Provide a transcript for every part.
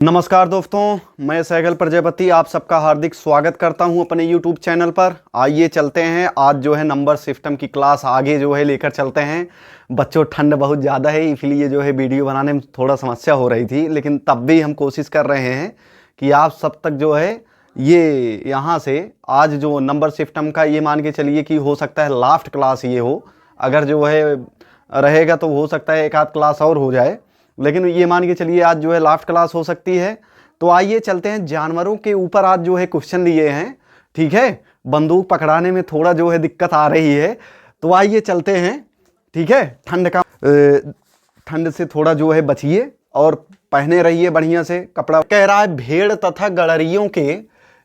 नमस्कार दोस्तों, मैं सैगल प्रजापति आप सबका हार्दिक स्वागत करता हूं अपने YouTube चैनल पर। आइए चलते हैं, आज जो है नंबर सिस्टम की क्लास आगे जो है लेकर चलते हैं। बच्चों ठंड बहुत ज़्यादा है, इसलिए जो है वीडियो बनाने में थोड़ा समस्या हो रही थी, लेकिन तब भी हम कोशिश कर रहे हैं कि आप सब तक जो है ये यहाँ से आज जो नंबर सिस्टम का ये मान के चलिए कि हो सकता है लास्ट क्लास ये हो। अगर जो है रहेगा तो हो सकता है एक आध क्लास और हो जाए, लेकिन ये मान के चलिए आज जो है लास्ट क्लास हो सकती है। तो आइए चलते हैं, जानवरों के ऊपर आज जो है क्वेश्चन लिए हैं। ठीक है, बंदूक पकड़ाने में थोड़ा जो है दिक्कत आ रही है, तो आइए चलते हैं। ठीक है, ठंड से थोड़ा जो है बचिए और पहने रहिए बढ़िया से कपड़ा। कह रहा है भेड़ तथा गड़रियों के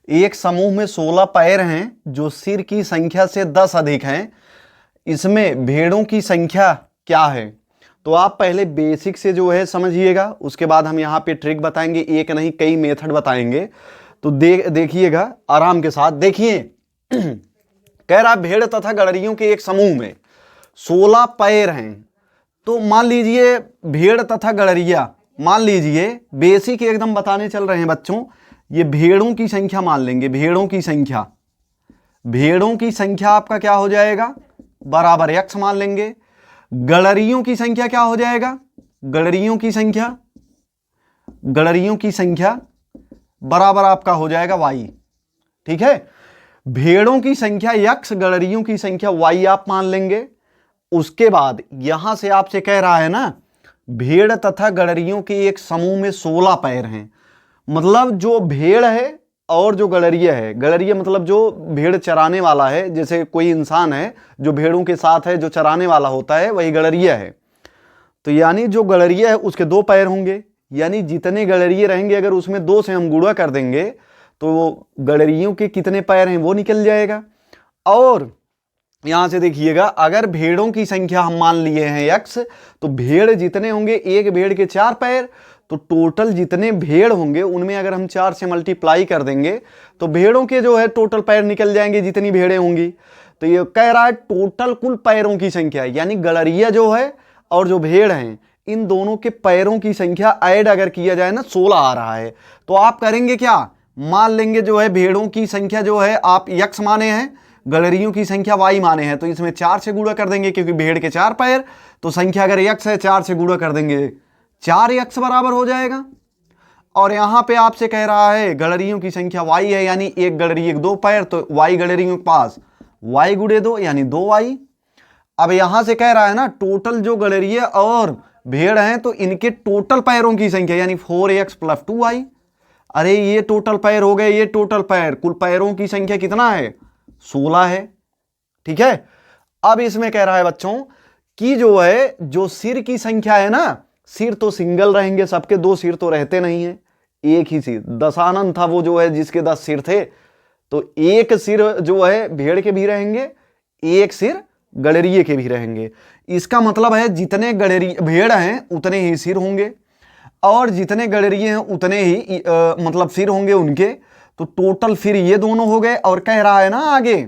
एक समूह में 16 पैर हैं जो सिर की संख्या से 10 अधिक हैं। इसमें भेड़ों की संख्या क्या है? तो आप पहले बेसिक से जो है समझिएगा, उसके बाद हम यहाँ पे ट्रिक बताएंगे, एक नहीं कई मेथड बताएंगे। तो देखिएगा आराम के साथ। देखिए कह रहा भेड़ तथा गड़रियों के एक समूह में 16 पैर हैं। तो मान लीजिए भेड़ तथा गड़रिया, मान लीजिए बेसिक एकदम बताने चल रहे हैं बच्चों। ये भेड़ों की संख्या मान लेंगे, भेड़ों की संख्या आपका क्या हो जाएगा, बराबर x मान लेंगे। गड़रियों की संख्या क्या हो जाएगा, गड़रियों की संख्या बराबर आपका हो जाएगा y। ठीक है, भेड़ों की संख्या x, गड़रियों की संख्या y आप मान लेंगे। उसके बाद यहां से आपसे कह रहा है ना, भेड़ तथा गड़रियों के एक समूह में 16 पैर हैं। मतलब जो भेड़ है और जो गड़रिया है, गड़रिया मतलब जो भेड़ चराने वाला है, जैसे कोई इंसान है जो भेड़ों के साथ है, जो चराने वाला होता है, वही गड़रिया है। तो यानी जो गड़रिया है उसके 2 पैर होंगे, यानी जितने गड़रिये रहेंगे अगर उसमें 2 से हम गुणा कर देंगे तो गड़रियों के कितने पैर हैं वो निकल जाएगा। और यहां से देखिएगा, अगर भेड़ों की संख्या हम मान लिए हैं x, तो भेड़ जितने होंगे, एक भेड़ के 4 पैर, तो टोटल जितने भेड़ होंगे उनमें अगर हम 4 से मल्टीप्लाई कर देंगे तो भेड़ों के जो है टोटल पैर निकल जाएंगे, जितनी भेड़ें होंगी। तो ये कह रहा है टोटल कुल पैरों की संख्या, यानी गड़रिया जो है और जो भेड़ हैं, इन दोनों के पैरों की संख्या ऐड अगर किया जाए ना, 16 आ रहा है। तो आप करेंगे क्या, मान लेंगे जो है भेड़ों की संख्या जो है आप x माने हैं, गड़रियों की संख्या y माने हैं, तो इसमें 4 से गुणा कर देंगे क्योंकि भेड़ के 4 पैर। तो संख्या अगर x है, 4 से गुणा कर देंगे, 4x बराबर हो जाएगा। और यहां पे आपसे कह रहा है गड़रियों की संख्या y है, यानी एक गड़रिये के 2 पैर, तो y गड़रियों के पास y गुणे 2 यानी 2y। अब यहां से कह रहा है ना टोटल जो गड़रिये और भेड़ हैं तो इनके टोटल पैरों की संख्या यानी 4x प्लस 2y। अरे ये टोटल पैर हो गए, ये टोटल पैर, कुल पैरों की संख्या कितना है, 16 है। ठीक है, अब इसमें कह रहा है बच्चों कि जो है जो सिर की संख्या है ना, सिर तो सिंगल रहेंगे, सबके 2 सिर तो रहते नहीं है, एक ही सिर। दशानन था वो जो है जिसके 10 सिर थे, तो एक सिर जो है भेड़ के भी रहेंगे, एक सिर गड़रिये के भी रहेंगे। इसका मतलब है जितने भेड़ हैं उतने ही सिर होंगे और जितने गड़रिये हैं उतने ही मतलब सिर होंगे उनके। तो टोटल फिर ये दोनों हो गए। और कह रहा है ना आगे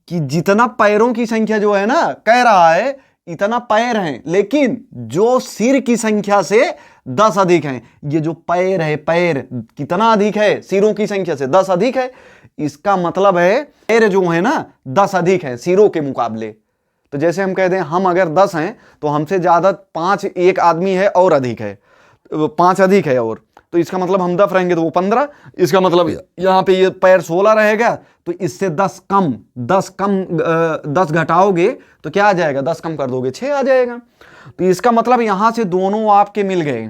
कि जितना पैरों की संख्या जो है ना, कह रहा है इतना पैर हैं, लेकिन जो सिर की संख्या से 10 अधिक हैं। ये जो पैर है, पैर कितना अधिक है, सिरों की संख्या से 10 अधिक है। इसका मतलब है पैर जो है ना 10 अधिक है सिरों के मुकाबले। तो जैसे हम कह दें हम अगर 10 हैं तो हमसे ज्यादा 5 एक आदमी है और अधिक है, 5 अधिक है, और तो इसका मतलब हम 10 रहेंगे तो वो 15। इसका मतलब यहाँ पे ये पैर 16 रहेगा, तो इससे 10 घटाओगे तो क्या आ जाएगा, 10 कम कर दोगे 6 आ जाएगा। तो इसका मतलब यहां से दोनों आपके मिल गए,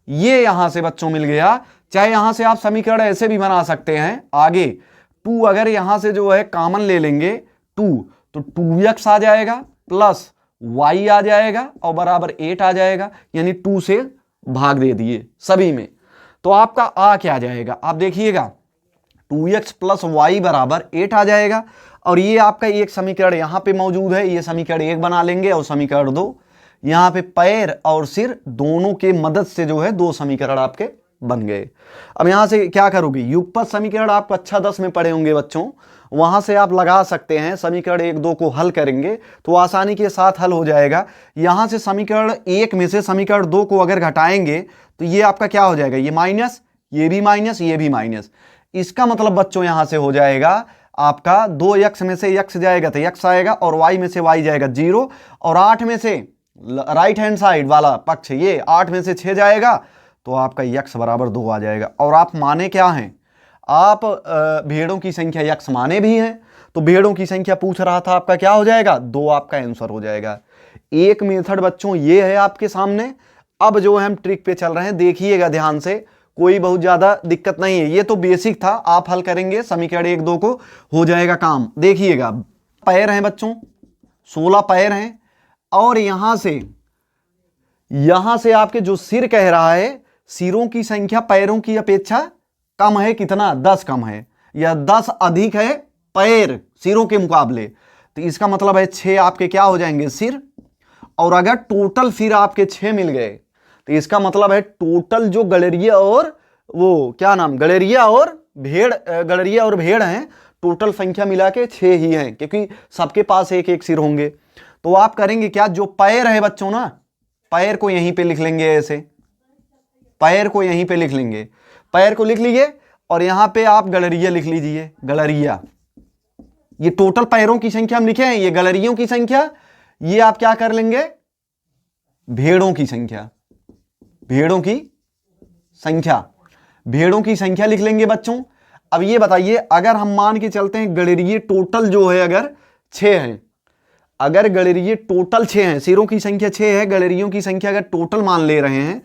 ये यहां से बच्चों मिल गया। चाहे यहां से आप समीकरण ऐसे भी बना सकते हैं, आगे 2 अगर यहां से जो है कॉमन ले लेंगे 2, तो 2x आ जाएगा प्लस y आ जाएगा और बराबर 8 आ जाएगा, यानी 2 से भाग दे दिए सभी में। तो आपका आ क्या जाएगा, आप देखिएगा 2x प्लस y बराबर 8 आ जाएगा। और ये आपका एक समीकरण यहां पे मौजूद है, ये समीकरण 1 बना लेंगे और समीकरण 2, यहां पे पैर और सिर दोनों के मदद से जो है 2 समीकरण आपके बन गए। अब यहां से क्या करोगे, युगपत समीकरण आप कक्षा 10 में पढ़े होंगे बच्चों, वहां से आप लगा सकते हैं। समीकरण 1 2 को हल करेंगे तो आसानी के साथ हल हो जाएगा। यहां से समीकरण 1 में से समीकरण 2 को अगर घटाएंगे तो ये आपका क्या हो जाएगा, ये माइनस, ये भी माइनस, ये भी माइनस। इसका मतलब बच्चों यहां से हो जाएगा आपका 2x में से x जाएगा तो x आएगा, और y में से y जाएगा 0, और 8 में से राइट हैंड साइड वाला पक्ष ये 8 में से 6 जाएगा तो आपका x बराबर 2 आ जाएगा। और आप माने क्या हैं, आप भेड़ों की संख्या x माने भी हैं, तो भेड़ों की संख्या पूछ रहा था, आपका क्या हो जाएगा 2 आपका आंसर हो जाएगा। एक मेथड बच्चों ये है आपके सामने। अब जो हम ट्रिक पे चल रहे हैं देखिएगा ध्यान से, कोई बहुत ज्यादा दिक्कत नहीं है, ये तो बेसिक था, आप हल करेंगे समीकरण 1 2 को हो जाएगा काम। देखिएगा पैर हैं बच्चों, 16 पैर हैं, और यहां से आपके जो सिर कह रहा है, सिरों की संख्या पैरों की अपेक्षा कम है, कितना 10 कम है, या 10 अधिक है पैर सिरों के मुकाबले, तो इसका मतलब है 6 आपके क्या हो जाएंगे सिर। और अगर टोटल सिर आपके 6 मिल गए तो इसका मतलब है टोटल जो गड़ेरिया और वो क्या नाम गड़ेरिया और भेड़ हैं, टोटल संख्या मिला के 6 ही हैं, क्योंकि सबके पास एक एक सिर होंगे। तो आप करेंगे क्या, जो पैर है बच्चों ना, पैर को यहीं पे लिख लेंगे, ऐसे पैर को यहीं पे लिख लेंगे, पैर को लिख लीजिए, और यहां पे आप गड़ेरिया लिख लीजिए, गड़ेरिया। ये टोटल पैरों की संख्या हम लिखे हैं, ये गड़ेरियों की संख्या, ये आप क्या कर लेंगे भेड़ों की संख्या, भेड़ों की संख्या लिख लेंगे बच्चों। अब ये बताइए, अगर हम मान के चलते हैं गड़ेरिये टोटल जो है अगर 6 हैं, अगर गड़ेरिये टोटल 6 हैं, सिरों की संख्या 6 है, गड़ेरियों की संख्या अगर टोटल मान ले रहे हैं,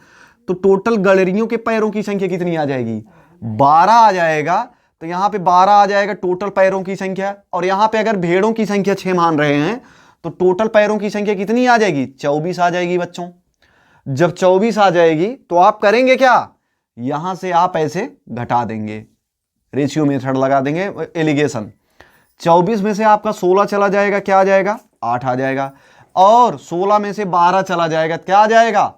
तो टोटल गड़ेरियों के पैरों की संख्या कितनी आ जाएगी 12 आ जाएगा। तो यहां पे 12 आ जाएगा टोटल पैरों की संख्या, और यहां पे अगर भेड़ों की संख्या 6 मान रहे हैं तो टोटल पैरों की संख्या कितनी आ जाएगी 24 आ जाएगी बच्चों। जब 24 आ जाएगी तो आप करेंगे क्या, यहां से आप ऐसे घटा देंगे, रेशियो मेथड लगा देंगे, एलिगेशन। 24 में से आपका 16 चला जाएगा, क्या आ जाएगा 8 आ जाएगा, और 16 में से 12 चला जाएगा, क्या आ जाएगा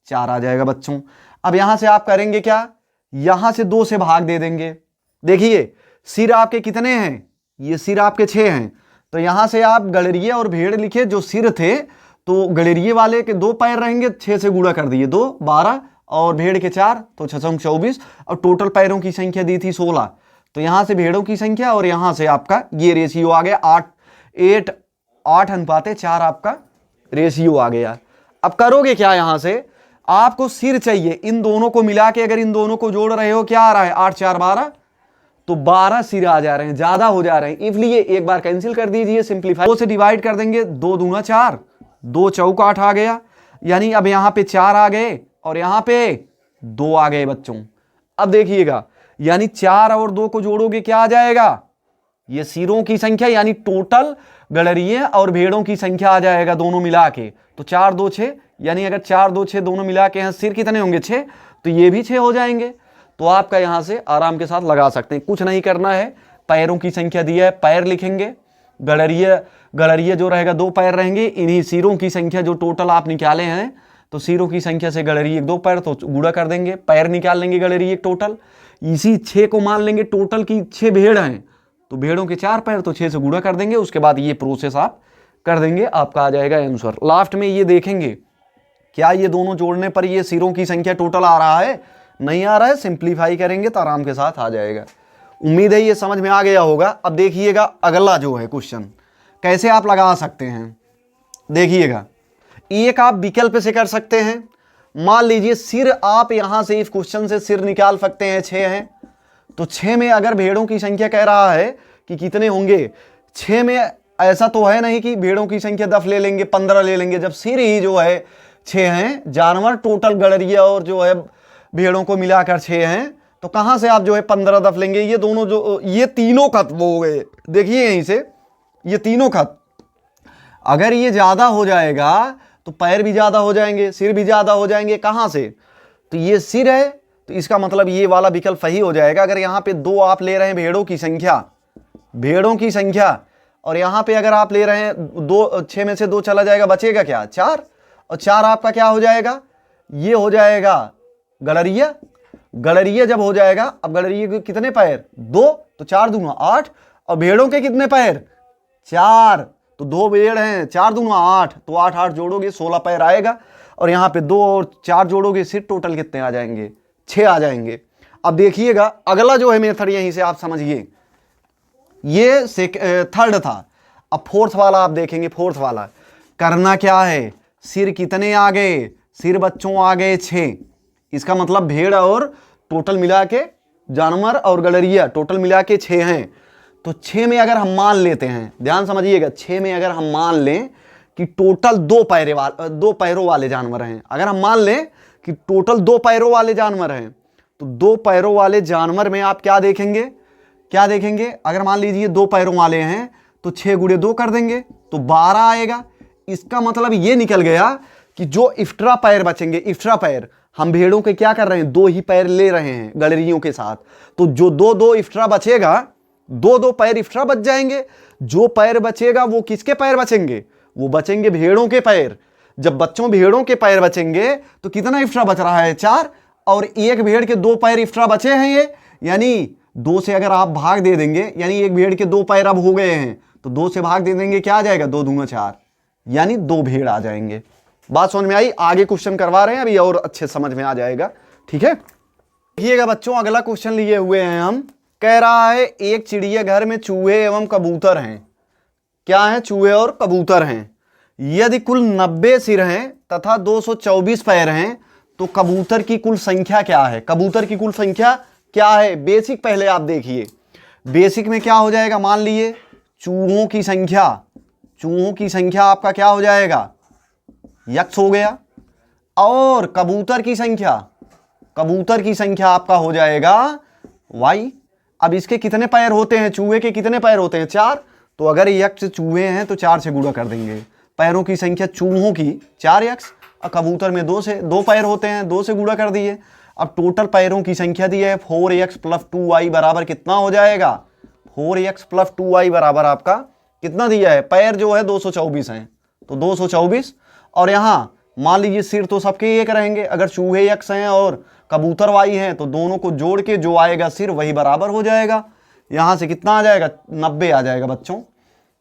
4 आ जाएगा बच्चों। अब यहां से आप करेंगे क्या, यहां से 2 से भाग दे देंगे। देखिए सिर आपके कितने हैं, ये सिर आपके 6 हैं, तो यहां से आप गड़ेरिया और भेड़ लिखे, जो सिर थे तो गड़ेरिये वाले के 2 पैर रहेंगे, 6 से गुणा कर दिए, 2 12, और भेड़ के 4, तो 6 24, और टोटल पैरों की संख्या दी थी 16, तो यहां से भेड़ों की संख्या और यहां से आपका ये रेशियो आ गया 8:4 आपका रेशियो आ गया। अब करोगे क्या, यहां से आपको सिर चाहिए, इन दोनों को मिला के अगर इन दोनों को जोड़ रहे हो, क्या आ रहा है 8 4 12, तो 12 सिर आ जा रहे हैं, ज्यादा हो जा रहे हैं, इसलिए एक बार कैंसिल कर दीजिए, सिंप्लीफाई 2 से डिवाइड कर देंगे, 2 दूना 4, 2 चौक 8 आ गया, यानी अब यहां पे 4 आ गए और यहां पे 2 आ गए बच्चों। अब देखिएगा, यानी 4 और 2 को जोड़ोगे क्या आ जाएगा, ये सिरों की संख्या यानी टोटल गड़ेरिये और भेड़ों की संख्या आ जाएगा दोनों मिला के, तो 4 2 6, यानी अगर 4 2 6 दोनों मिला के यहाँ सिर कितने होंगे 6, तो ये भी 6 हो जाएंगे। तो आपका यहां से आराम के साथ लगा सकते हैं, कुछ नहीं करना है, पैरों की संख्या दिया है, पैर लिखेंगे, गड़ेरिया जो रहेगा 2 पैर रहेंगे, इन्हीं सिरों की संख्या जो टोटल आप निकाले हैं, तो सिरों की संख्या से गड़ेरिये 2 पैर, तो गुणा कर देंगे, पैर निकाल लेंगे गड़ेरिये टोटल, इसी 6 को मान लेंगे टोटल की 6 भेड़ हैं, तो भेड़ों के 4 पैर, तो 6 से गुणा कर देंगे, उसके बाद ये प्रोसेस आप कर देंगे, आपका आ जाएगा आंसर। लास्ट में ये देखेंगे क्या ये दोनों जोड़ने पर ये सिरों की संख्या टोटल आ रहा है, नहीं आ रहा है, सिंप्लीफाई करेंगे तो आराम के साथ आ जाएगा। उम्मीद है ये समझ में आ गया होगा। अब देखिएगा अगला जो है क्वेश्चन कैसे आप लगा सकते हैं, देखिएगा एक आप विकल्प से कर सकते हैं। मान लीजिए सिर, आप यहां से इस क्वेश्चन से सिर निकाल सकते हैं, 6 हैं, तो 6 में अगर भेड़ों की संख्या कह रहा है कि कितने होंगे, 6 में ऐसा तो है नहीं कि भेड़ों की संख्या 10 ले लेंगे 15 ले लेंगे, जब सिर ही जो है 6 हैं, जानवर टोटल गड़ेरिया और जो है भेड़ों को मिलाकर 6 हैं, तो कहां से आप जो है 15 दफ लेंगे, ये दोनों जो ये तीनों खत वो हो गए, देखिए यहीं से ये तीनों खत, अगर ये ज्यादा हो जाएगा तो पैर भी ज्यादा हो जाएंगे, सिर भी ज्यादा हो जाएंगे, कहां से, तो ये सिर है, तो इसका मतलब ये वाला विकल्प सही हो जाएगा। अगर यहां पे 2 आप ले रहे हैं भेड़ों की संख्या, और यहां पे अगर आप ले रहे हैं 2, 6 में से 2 चला जाएगा, बचेगा क्या 4, और 4 आपका क्या हो जाएगा, ये हो जाएगा गड़ेरिया जब हो जाएगा, अब गड़ेरिये के कितने पैर 2, तो 4 दूना 8, और भेड़ों के कितने पैर 4, तो 2 भेड़ हैं, 4 दूना 8, तो 8 8 जोड़ोगे 16 पैर आएगा, और यहाँ पे 2 और 4 जोड़ोगे, सिर टोटल कितने आ जाएंगे 6 आ जाएंगे। अब देखिएगा अगला जो है मेथड, यहीं से आप समझिए, ये थर्ड था। अब फोर्थ वाला आप देखेंगे। फोर्थ वाला करना क्या है, सिर कितने आ गए, सिर बच्चों आ गए 6। इसका मतलब भेड़ और टोटल मिला के जानवर और गडरिया टोटल मिला के 6 हैं। तो 6 में अगर हम मान लेते हैं, ध्यान समझिएगा, 6 में अगर हम मान लें कि टोटल 2 पैरों वाले जानवर हैं, अगर हम मान लें कि टोटल 2 पैरों वाले जानवर हैं, तो 2 पैरों वाले जानवर में आप क्या देखेंगे, क्या देखेंगे, अगर मान लीजिए 2 पैरों वाले हैं तो 6 गुणे 2 कर देंगे तो 12 आएगा। इसका मतलब ये निकल गया कि जो एक्स्ट्रा पैर बचेंगे, एक्स्ट्रा पैर हम भेड़ों के क्या कर रहे हैं, 2 ही पैर ले रहे हैं गडरियों के साथ, तो जो 2 एक्स्ट्रा बचेगा, 2 पैर एक्स्ट्रा बच जाएंगे। जो पैर बचेगा वो किसके पैर बचेंगे, वो बचेंगे भेड़ों के पैर। जब बच्चों भेड़ों के पैर बचेंगे तो कितना एक्स्ट्रा बच रहा है, 4, और एक भेड़ के 2 पैर एक्स्ट्रा बचे हैं ये, यानी 2 से अगर आप भाग दे देंगे, यानी एक भेड़ के 2 पैर अब हो गए हैं, तो 2 से भाग दे देंगे, क्या आ जाएगा, 2 दूना 4, यानी 2 भेड़ आ जाएंगे। बात समझ में आई? आगे क्वेश्चन करवा रहे हैं अभी और अच्छे समझ में आ जाएगा। ठीक है, देखिएगा बच्चों, अगला क्वेश्चन लिए हुए हैं हम। कह रहा है एक चिड़ियाघर में चूहे एवं कबूतर हैं। क्या है, चूहे और कबूतर हैं। यदि कुल 90 सिर हैं तथा 224 पैर हैं तो कबूतर की कुल संख्या क्या है। कबूतर की कुल संख्या क्या है, बेसिक पहले आप देखिए। बेसिक में क्या हो जाएगा, मान लीजिए चूहों की संख्या, चूहों की संख्या आपका क्या हो जाएगा, यक्स हो गया, और कबूतर की संख्या, कबूतर की संख्या आपका हो जाएगा वाई। अब इसके कितने पैर होते हैं, चूहे के कितने पैर होते हैं, 4, तो अगर यक्स चूहे हैं तो 4 से गुणा कर देंगे। पैरों की संख्या चूहों की 4 यक्स, और कबूतर में 2 पैर होते हैं, 2 से गुणा कर दिए। अब टोटल पैरों की संख्या दी है 4x + 2y बराबर कितना हो जाएगा, 4x + 2y बराबर आपका कितना दिया है, पैर जो है 224 हैं, तो 224, और यहाँ मान लीजिए सिर तो सबके एक रहेंगे, अगर चूहे x हैं और कबूतर y हैं तो दोनों को जोड़ के जो आएगा सिर वही बराबर हो जाएगा। यहाँ से कितना आ जाएगा, 90 आ जाएगा बच्चों,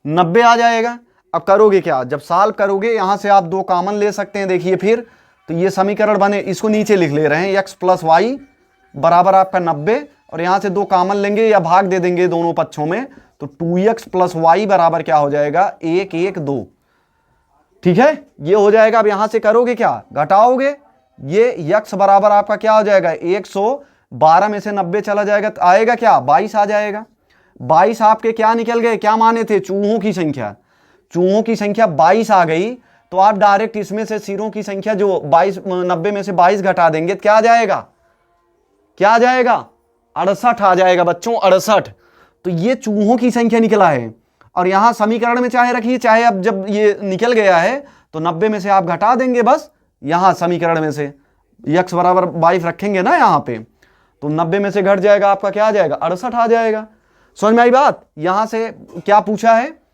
90 आ जाएगा। अब करोगे क्या, जब सॉल्व करोगे यहाँ से आप 2 कॉमन ले सकते हैं। देखिए फिर तो ये समीकरण बने, इसको नीचे लिख ले रहे हैं, x + y बराबर आपका 90, और यहाँ से 2 कॉमन लेंगे या भाग दे देंगे दोनों पक्षों में, तो 2x + y बराबर क्या हो जाएगा, 1 1 2। ठीक है, ये हो जाएगा। अब यहाँ से करोगे क्या, घटाओगे, ये x बराबर आपका क्या हो जाएगा, 112 में से 90 चला जाएगा तो आएगा क्या, 22 आ जाएगा। 22 आपके क्या निकल गए, क्या माने थे, चूहों की संख्या, चूहों की संख्या 22 आ गई। तो आप डायरेक्ट इसमें से सिरों की संख्या जो 90 में से 22 घटा देंगे तो क्या आ जाएगा, क्या आ जाएगा, 68 आ जाएगा बच्चों, 68। तो ये चूहों की संख्या निकला है। और यहां समीकरण में चाहे रखिए, चाहे अब जब ये निकल गया है तो 90 में से आप घटा देंगे बस, यहां समीकरण में से x बराबर 22 रखेंगे ना यहाँ पे, तो 90 में से घट जाएगा आपका क्या आ जाएगा, 68 आ जाएगा। समझ में आई बात? यहां से क्या पूछा है,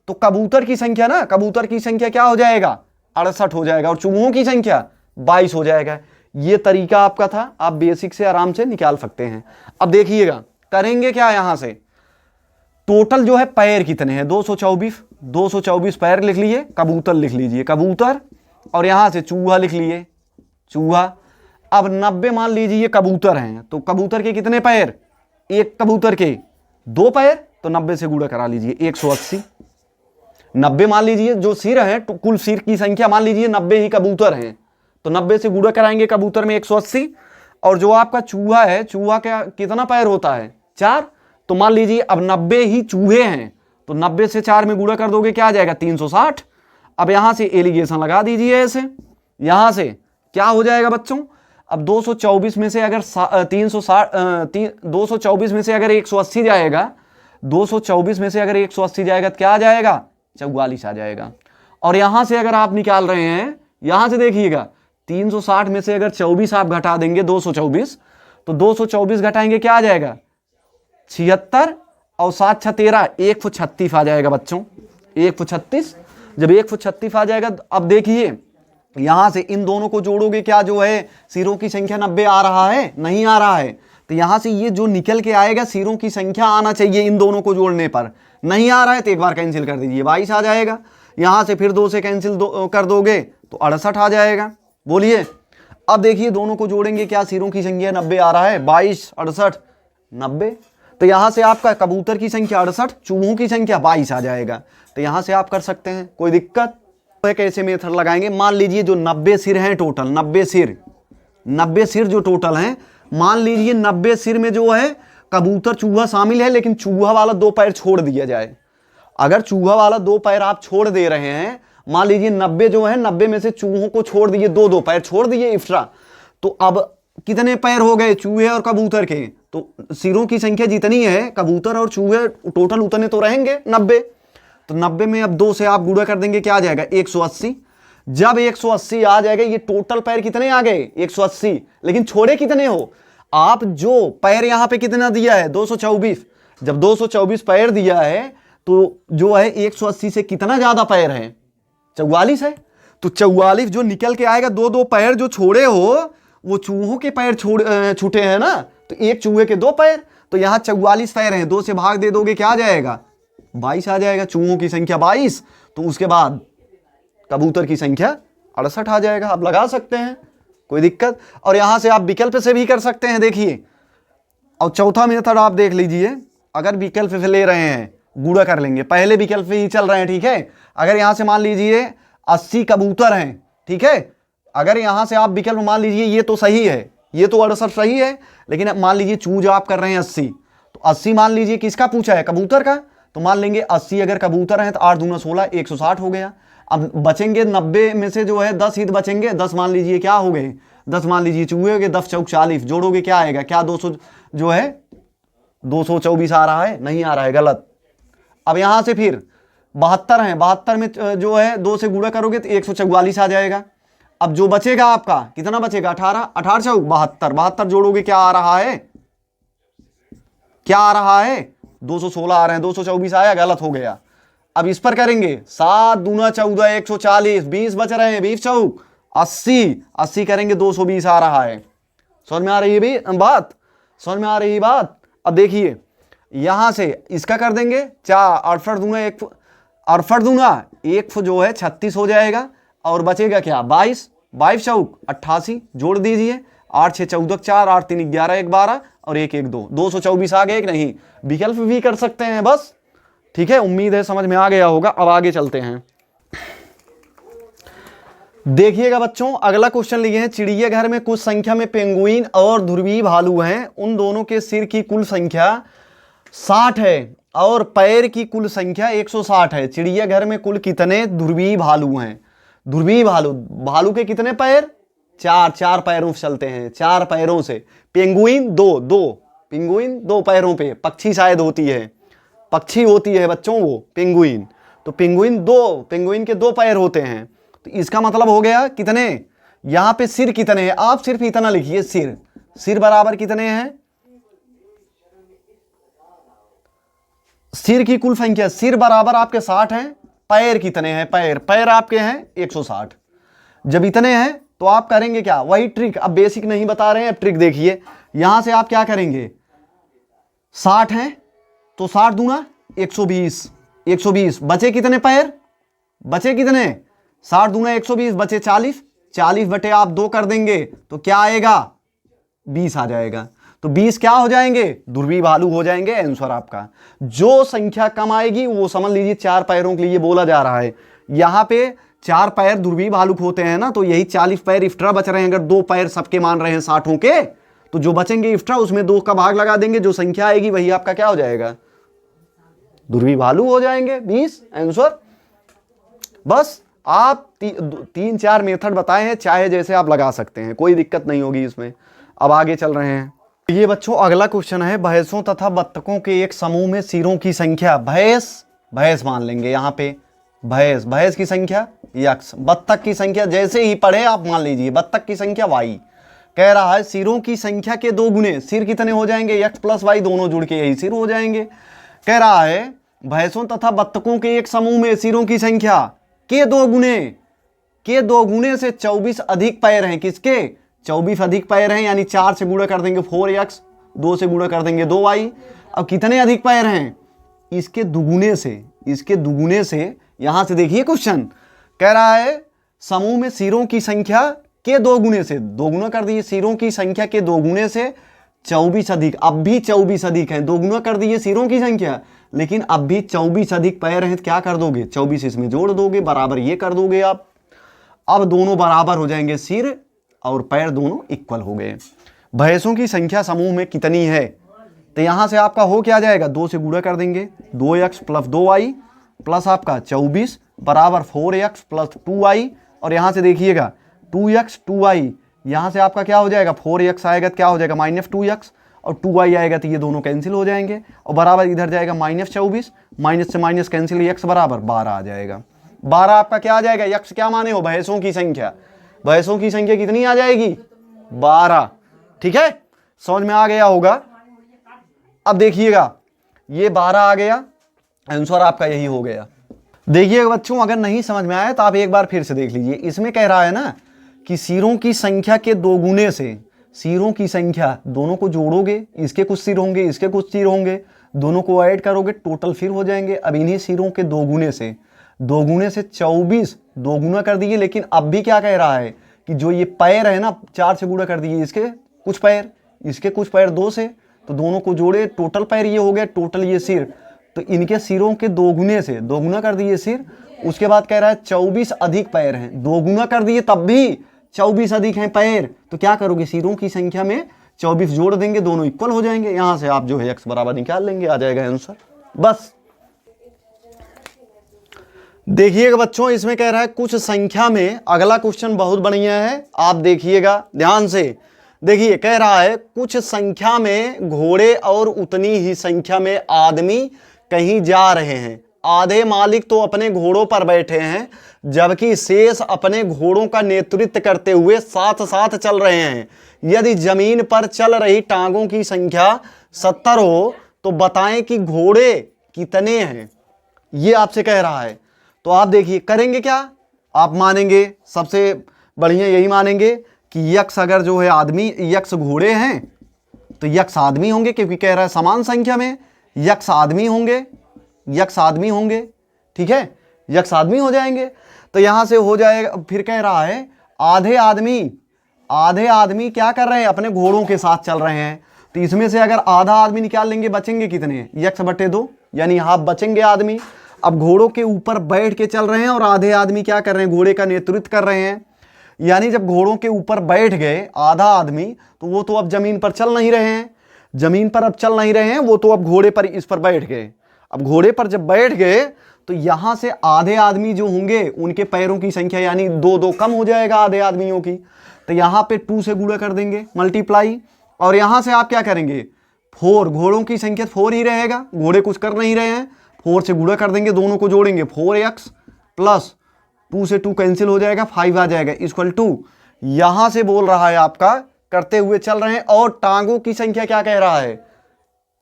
तो कबूतर की संख्या ना, कबूतर की संख्या क्या हो जाएगा, 68 हो जाएगा, और चूहों की संख्या 22 हो जाएगा। ये तरीका आपका था, आप बेसिक से आराम से निकाल सकते हैं। अब देखिएगा करेंगे क्या, यहां से टोटल जो है पैर कितने हैं, 224 पैर लिख लिए, कबूतर लिख लीजिए कबूतर, और यहां से चूहा लिख लिए चूहा। अब 90 मान लीजिए कबूतर हैं, तो कबूतर के कितने पैर, एक कबूतर के 2 पैर, तो 90 से गुणा करा लीजिए, 180। 90 मान लीजिए जो सिर है, कुल सिर की संख्या मान लीजिए 90 ही कबूतर हैं, तो 90 से गुणा कराएंगे कबूतर में 180, और जो आपका चूहा है, चूहा का कितना पैर होता है, 4, तो मान लीजिए अब 90 ही चूहे हैं, तो 90 से 4 में गुणा कर दोगे क्या आ जाएगा, 360। अब यहां से एलिगेशन लगा दीजिए ऐसे, यहां से क्या हो जाएगा बच्चों, अब 224 में से अगर 224 में से अगर 180 जाएगा, 224 में से अगर 180 जाएगा तो क्या आ जाएगा, 44 आ जाएगा। और यहां से अगर आप निकाल रहे हैं, यहां से देखिएगा 360 में से अगर 24 आप घटा देंगे 224, तो 224 घटाएंगे क्या आ जाएगा, 76, और 7 6 13, 136 आ जाएगा बच्चों, 136। जब 136 आ जाएगा तो अब देखिए यहां से इन दोनों को जोड़ोगे, क्या जो है सिरों की संख्या 90 आ रहा है, नहीं आ रहा है, तो यहां से ये जो निकल के आएगा सिरों की संख्या आना चाहिए, इन दोनों को जोड़ने पर नहीं आ रहा है तो एक बार कैंसिल कर दीजिए, 22 आ जाएगा। यहां से फिर 2 से कैंसिल कर दोगे तो 68 आ जाएगा। बोलिए अब देखिए दोनों को जोड़ेंगे, क्या सिरों की संख्या 90 आ रहा है, 22, 68, 90। तो यहां से आपका कबूतर की संख्या 68, चूहों की संख्या 22 आ जाएगा। तो यहां से आप कर सकते हैं, कोई दिक्कत। तो कैसे मेथड लगाएंगे, मान लीजिए जो 90 सिर हैं टोटल, 90 सिर जो टोटल हैं, मान लीजिए 90 सिर में जो है कबूतर चूहा शामिल है, लेकिन चूहा वाला 2 पैर छोड़ दिया जाए। अगर चूहा वाला 2 पैर आप छोड़ दे रहे हैं, मान लीजिए 90 जो है, 90 में से चूहों को छोड़ दिए, 2 पैर छोड़ दिए एक्स्ट्रा, तो अब कितने पैर हो गए चूहे और कबूतर के? तो सिरों की संख्या जितनी है, कबूतर और चूहे टोटल उतने तो रहेंगे 90। तो 90 में अब 2 से आप गुणा कर देंगे, क्या आ जाएगा, 180। जब 180 आ जाएगा, ये टोटल पैर कितने आ गए, 180, लेकिन छोड़े कितने हो आप? जो पैर यहां पे कितना दिया है, 224। जब 224 पैर दिया है, तो जो है 180 से कितना ज्यादा पैर है, 44 है। तो 44 जो निकल के आएगा, 2 पैर जो छोड़े हो वो चूहों के पैर छूटे हैं ना, तो एक चूहे के 2 पैर, तो यहां 44 पैर हैं, 2 से भाग दे दोगे, क्या आ जाएगा, 22 आ जाएगा। चूहों की संख्या 22, तो उसके बाद कबूतर की संख्या 68 आ जाएगा। आप लगा सकते हैं, कोई दिक्कत। और यहां से आप विकल्प से भी कर सकते हैं, देखिए। और चौथा मेथड आप देख लीजिए, अगर विकल्प से ले रहे हैं, गुणा कर लेंगे, पहले विकल्प ही चल रहे हैं, ठीक है। अगर यहां से मान लीजिए 80 कबूतर हैं, ठीक है, अगर यहां से आप विकल्प मान लीजिए, ये तो सही है, ये तो 68 सही है, लेकिन मान लीजिए चूज आप कर रहे हैं 80, तो 80 मान लीजिए किसका पूछा है, कबूतर का, तो मान लेंगे 80 अगर कबूतर हैं तो 8 दूना 16, 160 हो गया। अब बचेंगे 90 में से जो है 10 ही बचेंगे, 10 मान लीजिए क्या हो गए, 10 मान लीजिए चूहे हो गए, 10 चौक 40, जोड़ोगे क्या आएगा, क्या 200 जो है 224 आ रहा है, नहीं आ रहा है, गलत। अब यहां से फिर 72 है, 72 में जो है 2 से गुणा करोगे तो 144 आ जाएगा। अब जो बचेगा आपका कितना बचेगा, 18, 18 चौक 72, 72 जोड़ोगे क्या आ रहा है, क्या आ रहा है, 216 आ रहे हैं, 224 आया, गलत हो गया। अब इस पर करेंगे, 7 दूना 14, 140, 20 बच रहे हैं, 20 चौक 80, 80 करेंगे 220 आ रहा है। समझ में आ रही है भी बात, समझ में आ रही है बात। अब देखिए यहां से इसका कर देंगे 4, 68 दूना 1, 68 दूना 1 जो है 36 हो जाएगा, और बचेगा क्या, 22, 22 चौक 88, जोड़ दीजिए, 8 6 14, 4 8 3 11, 1 12 और 1 1 2, 224 आ गए कि नहीं। विकल्प भी कर सकते हैं बस, ठीक है। उम्मीद है समझ में आ गया होगा। अब आगे चलते हैं, देखिएगा बच्चों, अगला क्वेश्चन लिए हैं, चिड़ियाघर में कुछ संख्या में पेंगुइन और ध्रुवीय भालू हैं, उन दोनों के सिर की कुल संख्या 60 है और पैर की कुल संख्या 160 है। चिड़ियाघर में कुल कितने ध्रुवीय भालू हैं? ध्रुवीय भालू, भालू के कितने पैर, 4 पैरों से चलते हैं, 4 पैरों से। पेंगुइन 2 पेंगुइन 2 पैरों पे, पक्षी शायद होती है, पक्षी होती है बच्चों वो पेंगुइन। तो पेंगुइन के 2 पैर होते हैं। तो इसका मतलब हो गया कितने, यहां पे सिर कितने हैं, आप सिर्फ इतना लिखिए, सिर बराबर कितने हैं, सिर की कुल संख्या, सिर बराबर आपके 60 हैं, पैर कितने हैं, पैर आपके हैं 160। जब इतने हैं तो आप करेंगे क्या, वही ट्रिक, अब बेसिक नहीं बता रहे हैं, अब ट्रिक देखिए। यहां से आप क्या करेंगे, 60 हैं तो 60 दूना 120, 120 बचे कितने पैर, बचे कितने, 60 दूना 120 बचे 40, 40 बटे आप 2 कर देंगे तो क्या आएगा, 20 आ जाएगा। तो 20 क्या हो जाएंगे, ध्रुवीय भालू हो जाएंगे। आंसर आपका जो संख्या कम आएगी वो समझ लीजिए 4 पैरों के लिए बोला जा रहा है। यहां पे 4 पैर ध्रुवीय भालू होते हैं ना, तो यही 40 पैर एक्स्ट्रा बच रहे हैं। अगर 2 पैर सबके मान रहे हैं 60 के, तो जो बचेंगे एक्स्ट्रा उसमें 2 का भाग लगा देंगे, जो संख्या आएगी वही आपका क्या हो जाएगा, ध्रुवीय भालू हो जाएंगे 20। आंसर बस आप 3-4 मेथड बताए हैं, चाहे जैसे आप लगा सकते हैं, कोई दिक्कत नहीं होगी इसमें। अब आगे चल रहे हैं, ये बच्चों अगला क्वेश्चन है, भैंसों तथा बत्तखों के एक समूह में सिरों की संख्या, भैंस मान लेंगे यहाँ पे, भैंस की संख्या x, बत्तख की संख्या जैसे ही पढ़े आप मान लीजिए, बत्तख की संख्या y। कह रहा है सिरों की संख्या के 2 गुने, सिर कितने हो जाएंगे, x प्लस y दोनों जुड़ के यही सिर हो जाएंगे। कह रहा है भैंसों तथा बत्तखों के एक समूह में सिरों की संख्या के 2 गुने से 24 अधिक पैर हैं, किसके, 24 अधिक पैर हैं, यानी 4 से गुणा कर देंगे 4x, 2 से गुणा कर देंगे 2y। अब कितने अधिक पैर हैं, इसके दुगुने से। यहां से देखिए क्वेश्चन कह रहा है समूह में सिरों की संख्या के दो गुने से, दोगुना कर दिए सिरों की संख्या के दो गुने से 24 अधिक, अब भी 24 अधिक है, दोगुना कर दिए सिरों की संख्या, लेकिन अब भी 24 अधिक पैर हैं, तो क्या कर दोगे 24 इसमें जोड़ दोगे, बराबर ये कर दोगे आप। अब दोनों बराबर हो जाएंगे, सिर और पैर दोनों इक्वल हो गए। भैंसों की संख्या समूह में कितनी है, तो यहां से आपका हो क्या जाएगा, 2 से गुणा कर देंगे, 2x प्लस 2y प्लस आपका 24 बराबर 4x प्लस 2y, और यहां से देखिएगा 2x 2y, यहां से आपका क्या हो जाएगा 4x आएगा तो क्या हो जाएगा -2x, और 2y आएगा तो ये दोनों कैंसिल हो जाएंगे, और बराबर इधर जाएगा -24, माइनस से माइनस कैंसिल, x बराबर 12 आ जाएगा। 12 आपका क्या आ जाएगा, यक्ष क्या माने हो, भैंसों की संख्या, भैंसों की संख्या कितनी आ जाएगी 12। ठीक है, समझ में आ गया होगा। अब देखिएगा ये 12 आ गया, आंसर आपका यही हो गया। देखिएगा बच्चों, अगर नहीं समझ में आया तो आप एक बार फिर से देख लीजिए। इसमें कह रहा है ना कि सिरों की संख्या के दो गुने से, सिरों की संख्या दोनों को जोड़ोगे, इसके कुछ सिर होंगे इसके कुछ सिर होंगे, दोनों को ऐड करोगे टोटल फिर हो जाएंगे। अब इन्हीं सिरों के दो गुने से 24 दो गुना कर दिए, लेकिन अब भी क्या कह रहा है कि जो ये पैर है ना 4 से गुणा कर दिए, इसके कुछ पैर इसके कुछ पैर 2 से, तो दोनों को जोड़े टोटल पैर ये हो गया, टोटल ये सिर, तो इनके सिरों के दो गुने से दो गुना कर दिए सिर। उसके बाद कह रहा है 24 अधिक पैर हैं, दो गुना कर दिए तब भी 24 अधिक हैं पैर, तो क्या करोगे सिरों की संख्या में 24 जोड़ देंगे, दोनों इक्वल हो जाएंगे। यहां से आप जो है x बराबर निकाल लेंगे, आ जाएगा आंसर। बस देखिएगा बच्चों, इसमें कह रहा है कुछ संख्या में, अगला क्वेश्चन बहुत बढ़िया है, आप देखिएगा ध्यान से। देखिए कह रहा है कुछ संख्या में घोड़े और उतनी ही संख्या में आदमी कहीं जा रहे हैं, आधे मालिक तो अपने घोड़ों पर बैठे हैं जबकि शेष अपने घोड़ों का नेतृत्व करते हुए साथ साथ चल रहे हैं। यदि जमीन पर चल रही टांगों की संख्या 70 हो तो बताएं कि घोड़े कितने हैं, ये आपसे कह रहा है। तो आप देखिए करेंगे क्या, आप मानेंगे सबसे बढ़िया यही मानेंगे कि यक्ष अगर जो है आदमी, यक्ष घोड़े हैं तो यक्ष आदमी होंगे, क्योंकि कह रहा है समान संख्या में यक्ष आदमी होंगे, यक्ष आदमी होंगे। ठीक है, यक्ष आदमी हो जाएंगे, तो यहां से हो जाएगा। फिर कह रहा है आधे आदमी क्या कर रहे हैं, अपने घोड़ों के साथ चल रहे हैं, तो इसमें से अगर आधा आदमी निकाल लेंगे बचेंगे कितने, यक्ष बटे 2 यानी हाफ बचेंगे आदमी। अब घोड़ों के ऊपर बैठ के चल रहे हैं और आधे आदमी क्या कर रहे हैं, घोड़े का नेतृत्व कर रहे हैं, यानी जब घोड़ों के ऊपर बैठ गए आधा आदमी तो वो तो अब जमीन पर चल नहीं रहे हैं, जमीन पर अब चल नहीं रहे हैं, वो तो अब घोड़े पर इस पर बैठ गए। अब घोड़े पर जब बैठ गए तो यहां से आधे आदमी जो होंगे उनके पैरों की संख्या यानी 2 कम हो जाएगा आधे आदमियों की, तो यहां पे 2 से गुणा कर देंगे मल्टीप्लाई, और यहां से आप क्या करेंगे 4, घोड़ों की संख्या 4 ही रहेगा, घोड़े कुछ कर नहीं रहे हैं, 4 से गुणा कर देंगे, दोनों को जोड़ेंगे 4x प्लस 2 से 2 कैंसिल हो जाएगा, 5 आ जाएगा इक्वल टू, यहां से बोल रहा है आपका करते हुए चल रहे हैं, और टांगों की संख्या क्या कह रहा है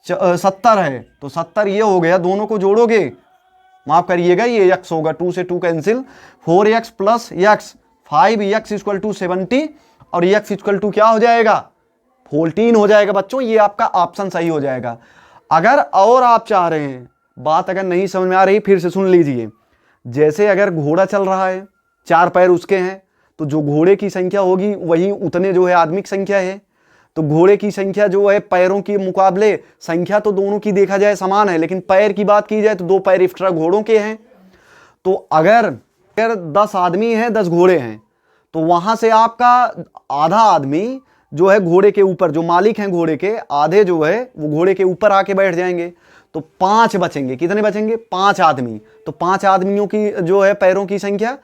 70 है, तो 70 ये हो गया, दोनों को जोड़ोगे माफ करिएगा ये x होगा, 2 से 2 cancel, 4x plus x 5x equal to 70, और x इक्वल टू क्या हो जाएगा 14 हो जाएगा। बच्चों ये आपका ऑप्शन सही हो जाएगा। अगर और आप चाह रहे हैं, बात अगर नहीं समझ में आ रही फिर से सुन लीजिए, जैसे अगर घोड़ा चल रहा है 4 पैर उसके हैं, तो जो घोड़े की संख्या होगी वही उतने जो है आदमी की संख्या है, तो घोड़े की संख्या जो है पैरों के मुकाबले, संख्या तो दोनों की देखा जाए समान है, लेकिन पैर की बात की जाए तो 2 पैर एक्स्ट्रा घोड़ों के हैं। तो अगर 10 आदमी हैं 10 घोड़े हैं, तो वहां से आपका आधा आदमी जो है घोड़े के ऊपर, जो मालिक हैं घोड़े के, आधे जो है वो घोड़े के ऊपर आके बैठ जाएंगे, तो 5 बचेंगे। कितने बचेंगे 5 आदमी, तो 5 आदमियों की जो है पैरों की संख्या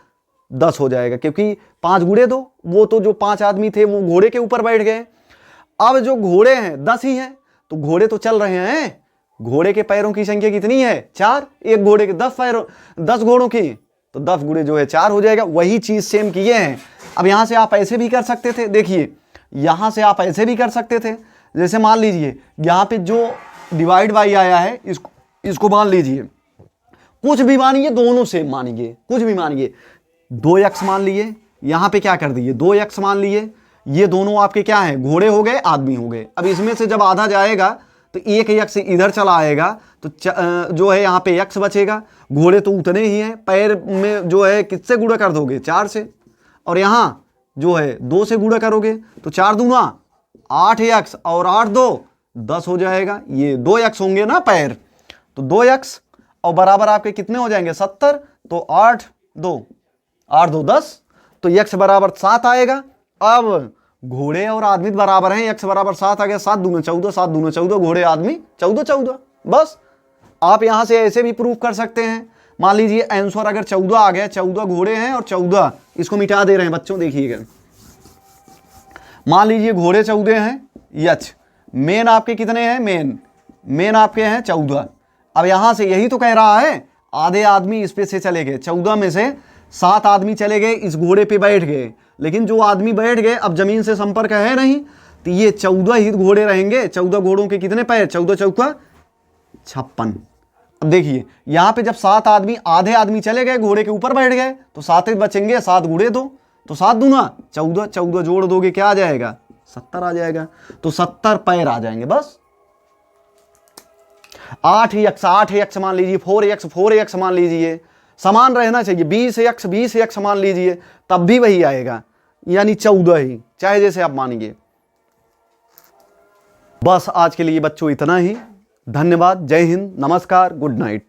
10 हो जाएगा, क्योंकि 5 गुणे 2, वो तो जो 5 आदमी थे वो घोड़े के ऊपर बैठ गए। अब जो घोड़े हैं 10 ही हैं, तो घोड़े तो चल रहे हैं, घोड़े के पैरों की संख्या कितनी है 4, एक घोड़े के 10 पैरों 10 घोड़ों की, तो 10 गुणे जो है 4 हो जाएगा। वही चीज सेम किए हैं। अब यहां से आप ऐसे भी कर सकते थे, देखिए यहां से आप ऐसे भी कर सकते थे, जैसे मान लीजिए यहां पे जो डिवाइड बाई आया है इसको मान लीजिए, कुछ भी मानिए, दोनों सेम मानिए, कुछ भी मानिए, 2x मान लिए, यहां पे क्या कर दिए 2x मान लिए, ये दोनों आपके क्या हैं घोड़े हो गए आदमी हो गए। अब इसमें से जब आधा जाएगा तो एक x इधर चला आएगा, तो जो है यहाँ पे x बचेगा, घोड़े तो उतने ही हैं, पैर में जो है किससे गुणा कर दोगे 4 से, और यहाँ जो है 2 से गुणा करोगे तो 4 दूना 8x और 8 2 10 हो जाएगा। ये 2x होंगे ना पैर, तो 2x और बराबर आपके कितने हो जाएंगे 70, तो 8 2 10, तो x बराबर 7 आएगा। अब घोड़े और आदमी बराबर हैं, x बराबर 7 आ गया, 7 दूना 14, 7 दूना 14, घोड़े आदमी 14 14। बस आप यहां से ऐसे भी प्रूफ कर सकते हैं। मान लीजिए आंसर अगर 14 आ गया, 14 घोड़े हैं और 14, इसको मिटा दे रहे हैं बच्चों, देखिएगा। मान लीजिए घोड़े 14 हैं, यच मेन आपके कितने हैं, मेन आपके हैं 14। अब यहां से यही तो कह रहा है, आधे आदमी इस पे से चले गए, 14 में से 7 आदमी चले गए, इस घोड़े पे बैठ गए, लेकिन जो आदमी बैठ गए अब जमीन से संपर्क है नहीं, तो ये 14 ही घोड़े रहेंगे। 14 घोड़ों के कितने पैर, 14 चौका 56। अब देखिए यहां पे जब 7 आदमी, आधे आदमी चले गए, घोड़े के ऊपर बैठ गए, तो 7 ही बचेंगे, 7 गुणे 2, तो 7 दूना 14, 14 जोड़ दोगे क्या आ जाएगा 70 आ जाएगा, तो 70 पैर आ जाएंगे। बस 8x मान लीजिए, 4x मान लीजिए, समान रहना चाहिए, 20x मान लीजिए, तब भी वही आएगा, यानी 14 ही, चाहे जैसे आप मानिए। बस आज के लिए बच्चों इतना ही। धन्यवाद, जय हिंद, नमस्कार, गुड नाइट।